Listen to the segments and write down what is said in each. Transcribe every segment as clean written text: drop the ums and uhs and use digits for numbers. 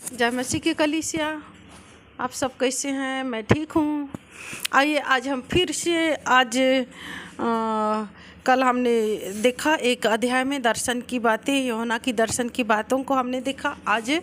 जय मसीह की कलीसिया। आप सब कैसे हैं? मैं ठीक हूँ। आइए आज हम फिर से कल हमने देखा एक अध्याय में दर्शन की बातें, यूहन्ना की दर्शन की बातों को हमने देखा। आज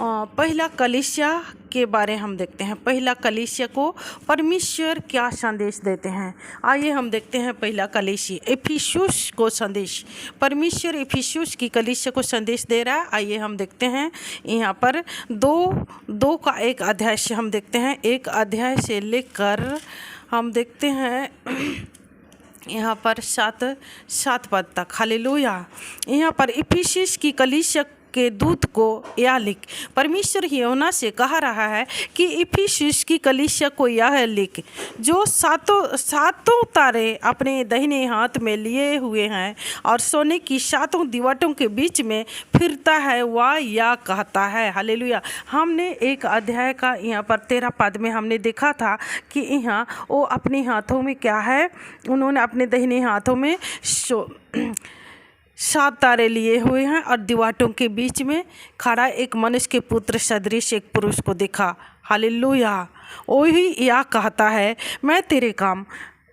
पहला कलीसिया के बारे हम देखते हैं। पहला कलीसिया को परमेश्वर क्या संदेश देते हैं। आइए हम देखते हैं पहला कलीसिया इफिसुस को संदेश। परमेश्वर इफिसुस की कलीसिया को संदेश दे रहा है। आइए हम देखते हैं यहाँ पर दो का एक अध्याय से हम देखते हैं। एक अध्याय से लेकर हम देखते हैं यहाँ पर सात पद तक। हालेलुया। यहाँ पर इफिसुस की कलीसिया के दूत को यह लिख, परमेश्वर यूहन्ना से कह रहा है कि इफिसुस की कलीसिया को यह लिख, जो सातों तारे अपने दाहिने हाथ में लिए हुए हैं और सोने की सातों दीवारों के बीच में फिरता है, वह यह कहता है। हालेलुया। हमने एक अध्याय का यहाँ पर 13 पद में हमने देखा था कि यहाँ वो अपने हाथों में क्या है, उन्होंने अपने दाहिने हाथों में 7 तारे लिए हुए हैं और दीवारों के बीच में खड़ा एक मनुष्य के पुत्र सदृश एक पुरुष को देखा। हालेलुया। वही यह कहता है, मैं तेरे काम,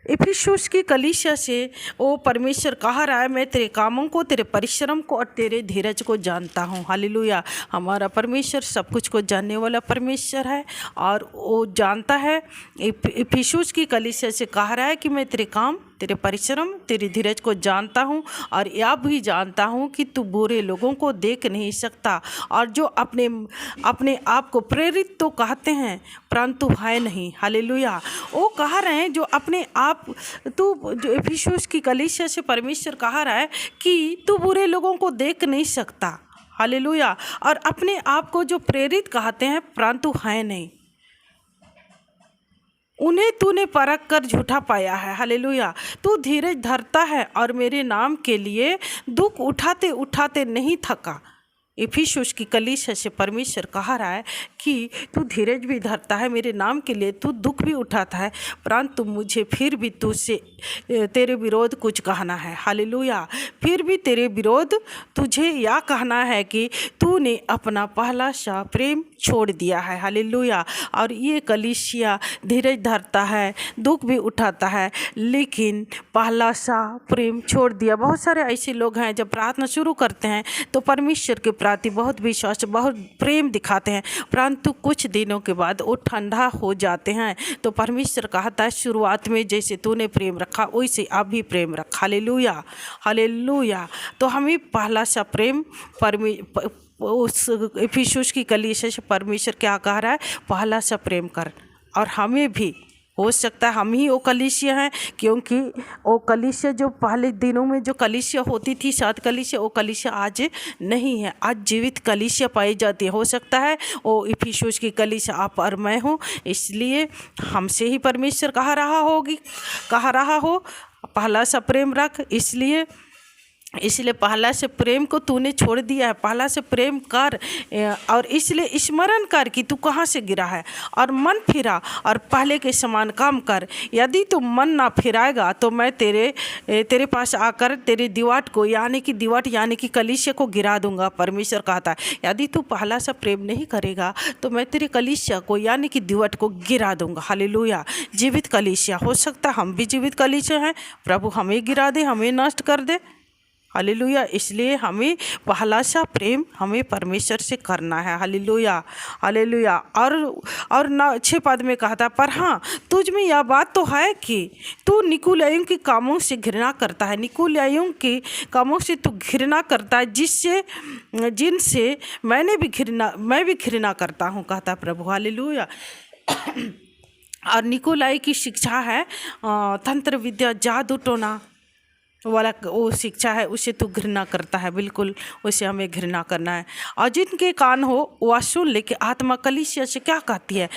इफिसुस की कलीसिया से वो परमेश्वर कह रहा है, मैं तेरे कामों को, तेरे परिश्रम को और तेरे धीरज को जानता हूँ। हालेलुया। हमारा परमेश्वर सब कुछ को जानने वाला परमेश्वर है और वो जानता है। इफिसुस की कलीसिया से कह रहा है कि मैं तेरे काम, तेरे परिश्रम, तेरी धीरज को जानता हूँ और यह भी जानता हूँ कि तू बुरे लोगों को देख नहीं सकता और जो अपने आप को प्रेरित तो कहते हैं परंतु है नहीं। हालेलुया। वो कह रहे हैं जो अपने आप, जो इफिसुस की कलीसिया से परमेश्वर कह रहा है कि तू बुरे लोगों को देख नहीं सकता। हालेलुया। और अपने आप को जो प्रेरित कहते हैं परंतु है नहीं, उन्हें तूने परख कर झूठा पाया है। हालेलुया। तू धीरज धरता है और मेरे नाम के लिए दुख उठाते उठाते नहीं थका। इफिसुस की कलीसिया से परमेश्वर कह रहा है कि तू धीरज भी धरता है, मेरे नाम के लिए तू दुख भी उठाता है, परंतु मुझे फिर भी तुझसे तेरे विरोध कुछ कहना है। हालेलुया। फिर भी तेरे विरोध तुझे यह कहना है कि तूने अपना पहला सा प्रेम छोड़ दिया है। हालेलुया। और ये कलीसिया धीरज धरता है, दुख भी उठाता है, लेकिन पहला सा प्रेम छोड़ दिया। बहुत सारे ऐसे लोग हैं जब प्रार्थना शुरू करते हैं तो परमेश्वर के प्रति बहुत विश्वास, बहुत प्रेम दिखाते हैं, परंतु कुछ दिनों के बाद वो ठंडा हो जाते हैं। तो परमेश्वर कहता है शुरुआत में जैसे तूने प्रेम रखा वैसे अब भी प्रेम रखा। हालेलुया। हालेलुया। तो हमें पहला सा प्रेम उस इफिसुस की कलीसिया से परमेश्वर क्या कह रहा है, पहला सा प्रेम कर। और हमें भी हो सकता है हम ही वो कलीसिया हैं, क्योंकि वो कलीसिया जो पहले दिनों में जो कलीसिया होती थी, 7 कलीसिया, वो कलीसिया आज नहीं है। आज जीवित कलीसिया पाई जाती है। हो सकता है वो इफिसुस की कलीसिया आप और मैं हूँ, इसलिए हमसे ही परमेश्वर कह रहा हो पहला सा प्रेम रख। इसलिए पहला से प्रेम को तूने छोड़ दिया है, पहला से प्रेम कर। और इसलिए स्मरण कर कि तू कहाँ से गिरा है और मन फिरा और पहले के समान काम कर। यदि तू मन ना फिराएगा तो मैं तेरे पास आकर तेरी दीवार को यानी कि कलीसिया को गिरा दूंगा। परमेश्वर कहता है यदि तू पहला सा प्रेम नहीं करेगा तो मैं तेरे कलीसिया को यानी कि दीवार को गिरा दूंगा। हालेलुया। जीवित कलीसिया, हो सकता है हम भी जीवित कलीसिया हैं, प्रभु हमें गिरा दे, हमें नष्ट कर दे। हालेलुया। इसलिए हमें पहला सा प्रेम हमें परमेश्वर से करना है। हालेलुया। हालेलुया। और 6 पद में कहता, पर हाँ तुझ में यह बात तो है कि तू निकुलाइयों के कामों से घृणा करता है। निकुलाइयों के कामों से तू घृणा करता है, जिनसे मैं भी घृणा करता हूँ, कहता प्रभु। हालेलुया। और निकुलाई की शिक्षा है तंत्र विद्या, जादू टोना वाला वो शिक्षा है, उसे तू घृणा करता है। बिल्कुल उसे हमें घृणा करना है। और जिनके कान हो वह सुन ले कि आत्मा कलीसिया से क्या कहती है।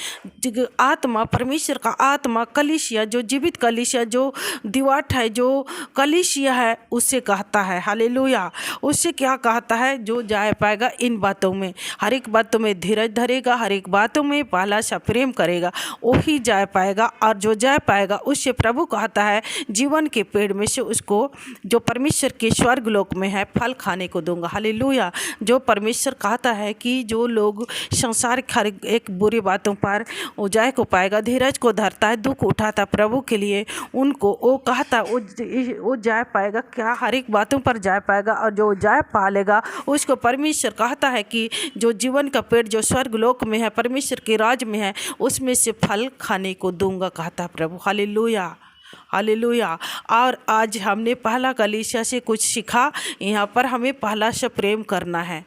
आत्मा, परमेश्वर का आत्मा कलीसिया, जो जीवित कलीसिया, जो दीवार है, जो कलीसिया है, उससे कहता है। हालेलुया। उससे क्या कहता है, जो जाए पाएगा इन बातों में, हर एक बातों में धीरज धरेगा, हर एक बातों में पहला सा प्रेम करेगा, वही जाए पाएगा। और जो जाए पाएगा उससे प्रभु कहता है जीवन के पेड़ में से उसको जो परमेश्वर के स्वर्ग लोक में है फल खाने को दूंगा। हालेलुया। जो परमेश्वर कहता है कि जो लोग संसार हर एक बुरी बातों पर उजाय को पाएगा, धीरज को धरता है, दुख उठाता प्रभु के लिए, उनको वो कहता वो जाय पाएगा। क्या हर एक बातों पर जाय पाएगा, और जो जाय पा लेगा उसको परमेश्वर कहता है कि जो जीवन का पेड़ जो स्वर्ग लोक में है, परमेश्वर के राज में है, उसमें से फल खाने को दूंगा, कहता है प्रभु। Hallelujah, hallelujah. और आज हमने पहला कलीसिया से कुछ सीखा। यहाँ पर हमें पहला से प्रेम करना है।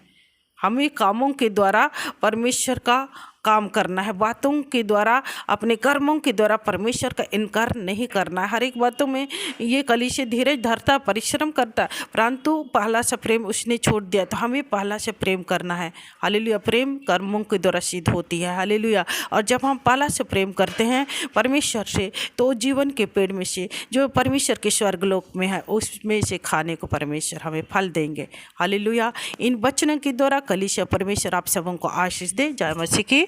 हमें कामों के द्वारा परमेश्वर का काम करना है, बातों के द्वारा, अपने कर्मों के द्वारा परमेश्वर का इनकार नहीं करना है। हर एक बातों में ये कलीसिया धीरज धरता, परिश्रम करता, परंतु पहला सा प्रेम उसने छोड़ दिया। तो हमें पहला से प्रेम करना है। हालेलुया। प्रेम कर्मों के द्वारा सिद्ध होती है। हालेलुया। और जब हम पहला से प्रेम करते हैं परमेश्वर से, तो जीवन के पेड़ में से जो परमेश्वर के स्वर्ग लोक में है उसमें से खाने को परमेश्वर हमें फल देंगे। हालेलुया। इन वचनों के द्वारा कलीसिया परमेश्वर आप सबों को आशीष दे। जय मसीह की।